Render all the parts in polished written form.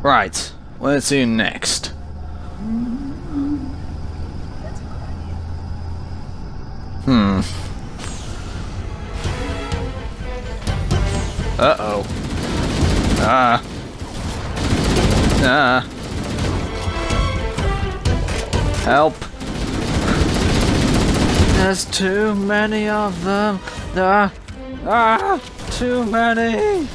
Right, what's here next? Uh-oh. Ah. Help. There's too many of them. Too many.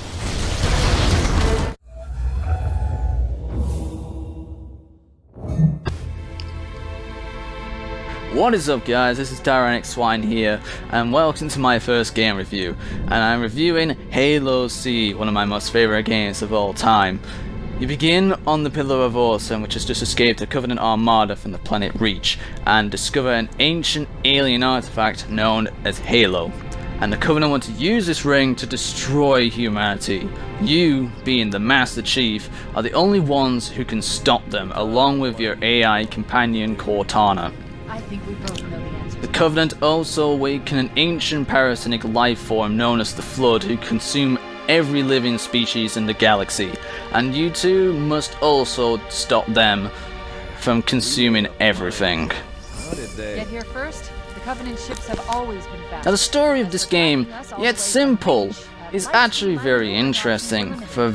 What is up, guys? This is Tyrannicswine here, and welcome to my first game review. And I'm reviewing Halo C, one of my most favorite games of all time. You begin on the Pillar of Awesome, which has just escaped a Covenant armada from the planet Reach, and discover an ancient alien artifact known as Halo. And the Covenant want to use this ring to destroy humanity. You, being the Master Chief, are the only ones who can stop them, along with your AI companion Cortana. I think we both know the answer. The Covenant also awaken an ancient parasitic life form known as the Flood, who consume every living species in the galaxy, and you two must also stop them from consuming everything. Get here first. The Covenant ships have always been fast. Now the story of this game, yet simple, is actually very interesting for a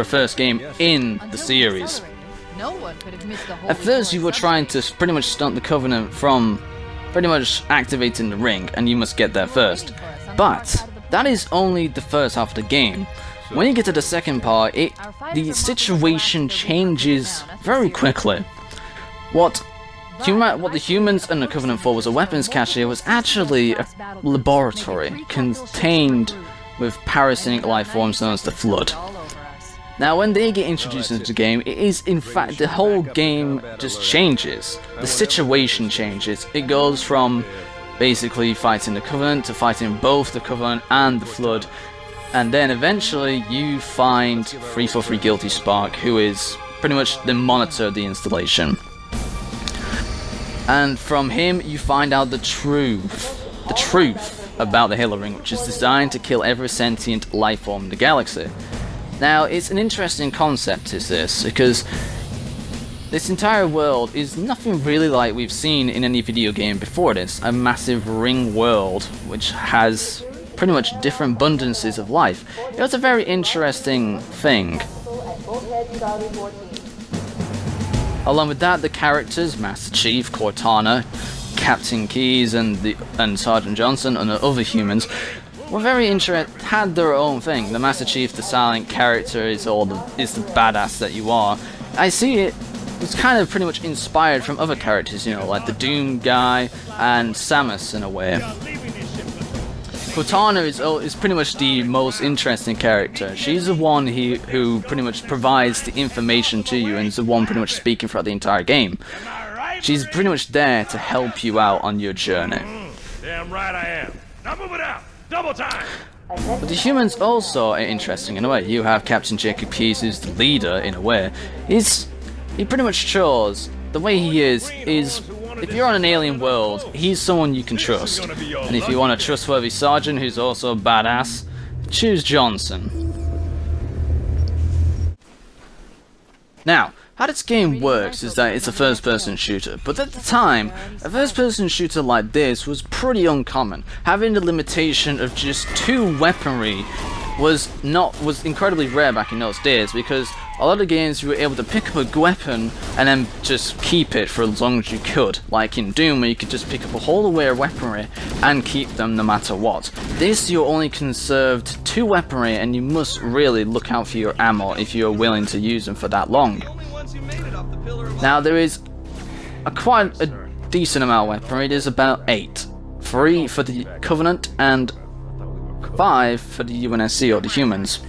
first game in the series. No one could have missed the whole At first you were trying to pretty much stunt the Covenant from pretty much activating the ring, and you must get there first. But that is only the first half of the game. When you get to the second part, the situation changes very quickly. What the humans and the Covenant thought was a weapons cache was actually a laboratory contained with parasitic life forms known as the Flood. Now, when they get introduced into the game, it is, in fact, the whole game just changes. The situation changes. It goes from basically fighting the Covenant to fighting both the Covenant and the Flood. And then eventually you find 343 Guilty Spark, who is pretty much the monitor of the installation. And from him, you find out the truth about the Halo Ring, which is designed to kill every sentient life form in the galaxy. Now, it's an interesting concept, is this, because this entire world is nothing really like we've seen in any video game before this. A massive ring world, which has pretty much different abundances of life. It was a very interesting thing. Along with that, the characters, Master Chief, Cortana, Captain Keyes, and Sergeant Johnson, and the other humans, were very had their own thing. The Master Chief, the silent character, is the badass that you are. I see it was kind of pretty much inspired from other characters, you know, like the Doom guy and Samus in a way. Cortana is pretty much the most interesting character. She's the one who pretty much provides the information to you and is the one pretty much speaking throughout the entire game. She's pretty much there to help you out on your journey. Damn right I am. Now move it out. Double time! But the humans also are interesting in a way. You have Captain Jacob Keyes, who's the leader in a way. He pretty much shows the way he is if you're on an alien world, he's someone you can trust. And if you want a trustworthy sergeant who's also a badass, choose Johnson. Now, how this game works is that it's a first-person shooter, but at the time, a first-person shooter like this was pretty uncommon. Having the limitation of just 2 weaponry was incredibly rare back in those days, because a lot of games you were able to pick up a weapon and then just keep it for as long as you could, like in Doom, where you could just pick up a whole array of weaponry and keep them no matter what. This, you're only conserved 2 weaponry, and you must really look out for your ammo if you're willing to use them for that long. Now, there is quite a decent amount of weaponry. There's about 8. 3 for the Covenant and 5 for the UNSC, or the humans.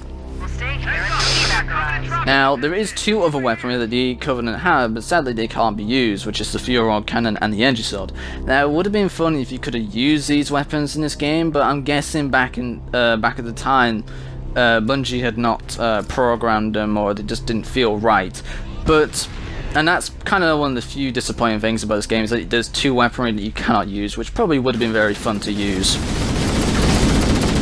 Now, there is 2 other weaponry that the Covenant have, but sadly they can't be used, which is the Furor Cannon and the Energy Sword. Now, it would have been fun if you could have used these weapons in this game, but I'm guessing back at the time, Bungie had not programmed them, or they just didn't feel right. And that's kind of one of the few disappointing things about this game, is that there's 2 weaponry that you cannot use, which probably would have been very fun to use.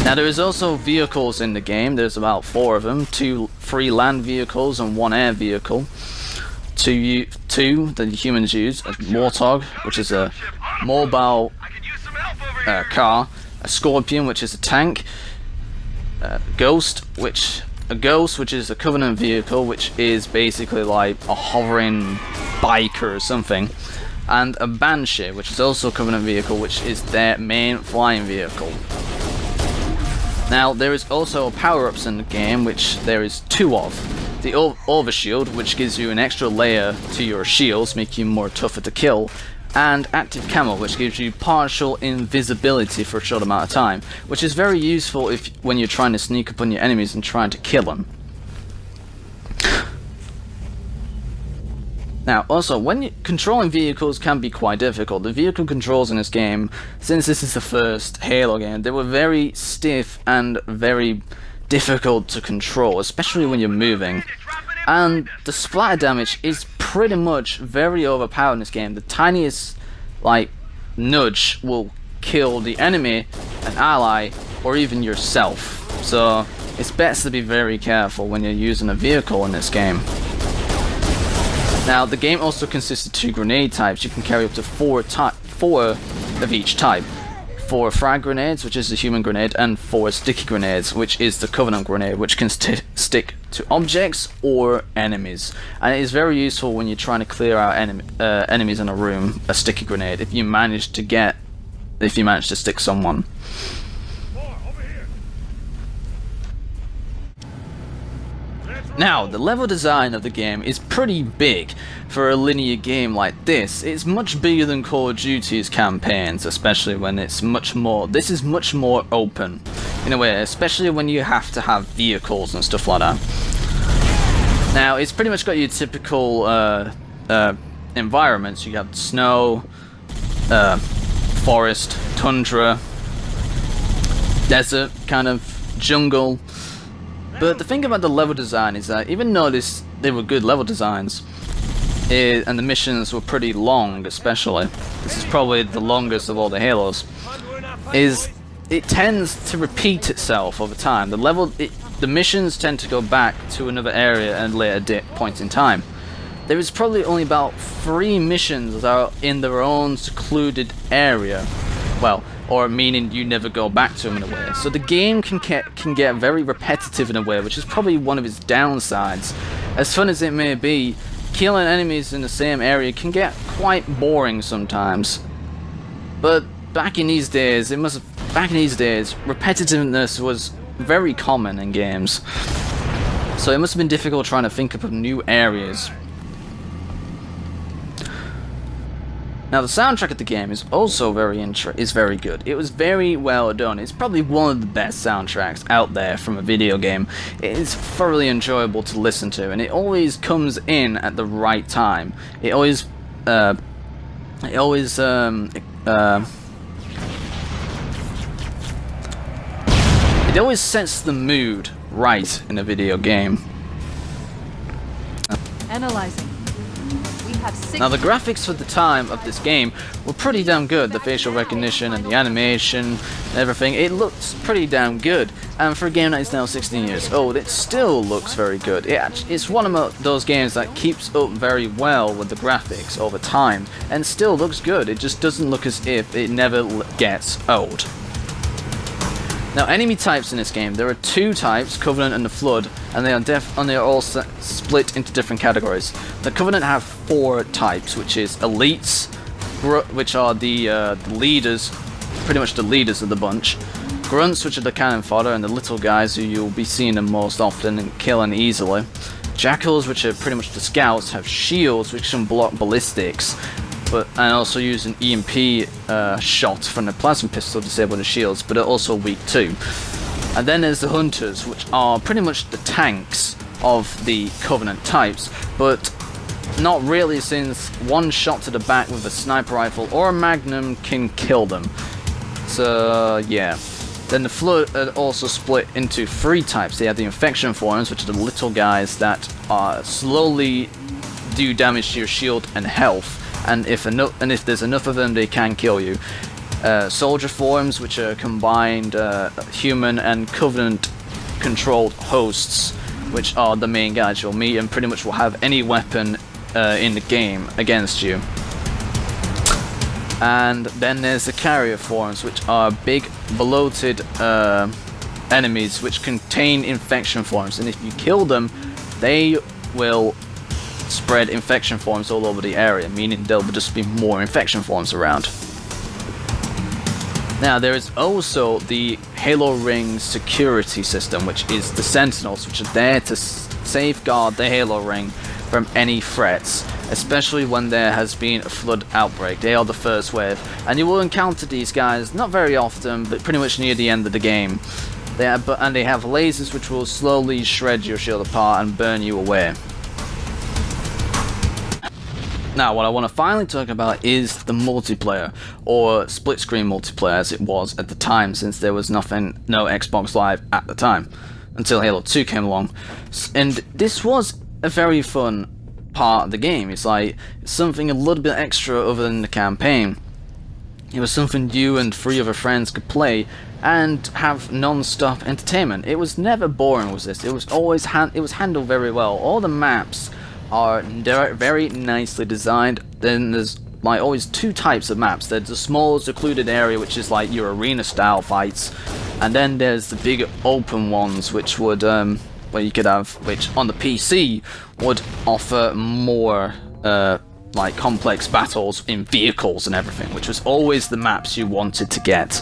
Now there is also vehicles in the game. There's about 4 of them, 3 land vehicles and 1 air vehicle. Two that humans use, a Warthog, which is a mobile car, a Scorpion, which is a tank, a Ghost, which is a Covenant vehicle, which is basically like a hovering biker or something, and a Banshee, which is also a Covenant vehicle, which is their main flying vehicle. Now there is also power-ups in the game, which there is 2 of. The Overshield, which gives you an extra layer to your shields, making you more tougher to kill, and Active Camo, which gives you partial invisibility for a short amount of time, which is very useful when you're trying to sneak up on your enemies and trying to kill them. Now, also, controlling vehicles can be quite difficult. The vehicle controls in this game, since this is the first Halo game, they were very stiff and very difficult to control, especially when you're moving. And the splatter damage is pretty much very overpowered in this game. The tiniest, like, nudge will kill the enemy, an ally, or even yourself. So, it's best to be very careful when you're using a vehicle in this game. Now, the game also consists of 2 grenade types. You can carry up to 4 of each type. 4 frag grenades, which is the human grenade, and 4 sticky grenades, which is the Covenant grenade, which can stick to objects or enemies. And it is very useful when you're trying to clear out enemies in a room, a sticky grenade, if you manage to stick someone. Now, the level design of the game is pretty big for a linear game like this. It's much bigger than Call of Duty's campaigns, especially when it's this is much more open, in a way, especially when you have to have vehicles and stuff like that. Now, it's pretty much got your typical environments. You have snow, forest, tundra, desert, kind of jungle. But the thing about the level design is that even though they were good level designs, and the missions were pretty long, especially, this is probably the longest of all the Halos, it tends to repeat itself over time. The missions tend to go back to another area at a later point in time. There is probably only about 3 missions that are in their own secluded area. Well, or meaning you never go back to them in a way. So the game can get very repetitive in a way, which is probably one of its downsides. As fun as it may be, killing enemies in the same area can get quite boring sometimes. But back in these days, repetitiveness was very common in games. So it must have been difficult trying to think of new areas. Now, the soundtrack of the game is also very good. It was very well done. It's probably one of the best soundtracks out there from a video game. It is thoroughly enjoyable to listen to, and it always comes in at the right time. It always sets the mood right in a video game. Analyzing. Now, the graphics for the time of this game were pretty damn good. The facial recognition and the animation and everything, it looks pretty damn good. And for a game that is now 16 years old, it still looks very good. It's one of those games that keeps up very well with the graphics over time and still looks good. It just doesn't look as if it never gets old. Now, enemy types in this game, there are 2 types, Covenant and the Flood, and they are all split into different categories. The Covenant have 4 types, which is Elites, which are the leaders, pretty much the leaders of the bunch. Grunts, which are the cannon fodder, and the little guys who you'll be seeing them most often and killing easily. Jackals, which are pretty much the scouts, have shields, which can block ballistics. And also use an EMP shot from the plasma pistol to disable the shields, but are also weak too. And then there's the Hunters, which are pretty much the tanks of the Covenant types, but not really, since one shot to the back with a sniper rifle or a magnum can kill them. So yeah. Then the Flood are also split into 3 types. They have the Infection Forms, which are the little guys that slowly do damage to your shield and health. And if there's enough of them, they can kill you. soldier forms, which are combined human and Covenant controlled hosts, which are the main guys you'll meet and pretty much will have any weapon in the game against you. And then there's the carrier forms, which are big bloated enemies which contain infection forms, and if you kill them they will spread infection forms all over the area, meaning there'll just be more infection forms around. Now there is also the Halo Ring security system, which is the Sentinels, which are there to safeguard the Halo Ring from any threats, especially when there has been a flood outbreak. They are the first wave, and you will encounter these guys not very often, but pretty much near the end of the game. They have lasers which will slowly shred your shield apart and burn you away. Now, what I want to finally talk about is the multiplayer, or split-screen multiplayer as it was at the time, since there was no Xbox Live at the time, until Halo 2 came along. And this was a very fun part of the game. It's like something a little bit extra other than the campaign. It was something you and 3 other friends could play and have non-stop entertainment. It was never boring with this. It was always handled very well. All the maps are very nicely designed. Then there's like always 2 types of maps. There's the small secluded area, which is like your arena style fights, and then there's the big open ones, which would where you could have, which on the PC would offer more like complex battles in vehicles and everything, which was always the maps you wanted to get.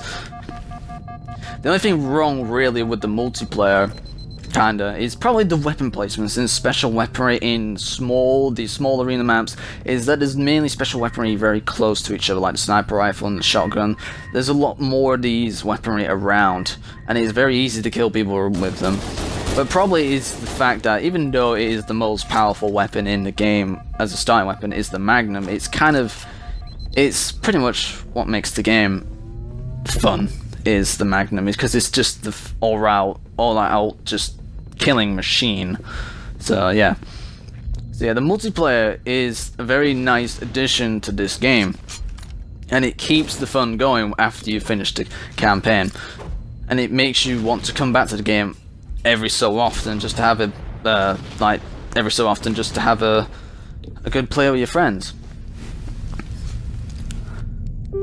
The only thing wrong really with the multiplayer kinda is probably the weapon placement, since special weaponry in these small arena maps is that there's mainly special weaponry very close to each other, like the sniper rifle and the shotgun. There's a lot more of these weaponry around, and it's very easy to kill people with them. But probably is the fact that even though it is the most powerful weapon in the game as a starting weapon is the Magnum, it's pretty much what makes the game fun, is the Magnum, is because it's just the all out just killing machine. So yeah, the multiplayer is a very nice addition to this game, and it keeps the fun going after you finish the campaign, and it makes you want to come back to the game every so often just to have a good play with your friends.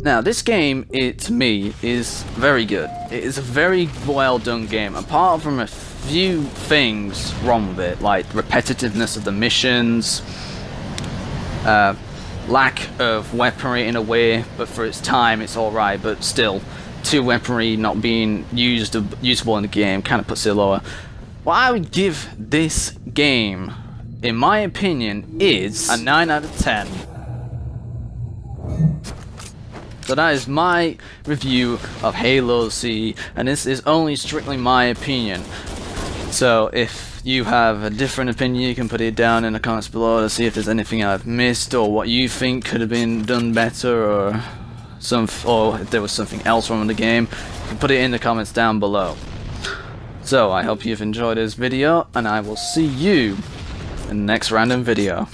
Now this game, to me, is very good. It is a very well done game, apart from a few things wrong with it, like repetitiveness of the missions, lack of weaponry in a way, but for its time it's alright, but still, 2 weaponry not being usable in the game kind of puts it lower. What I would give this game, in my opinion, is a 9 out of 10. So that is my review of Halo C, and this is only strictly my opinion. So if you have a different opinion, you can put it down in the comments below to see if there's anything I've missed, or what you think could have been done better, or if there was something else wrong with the game. You can put it in the comments down below. So I hope you've enjoyed this video, and I will see you in the next random video.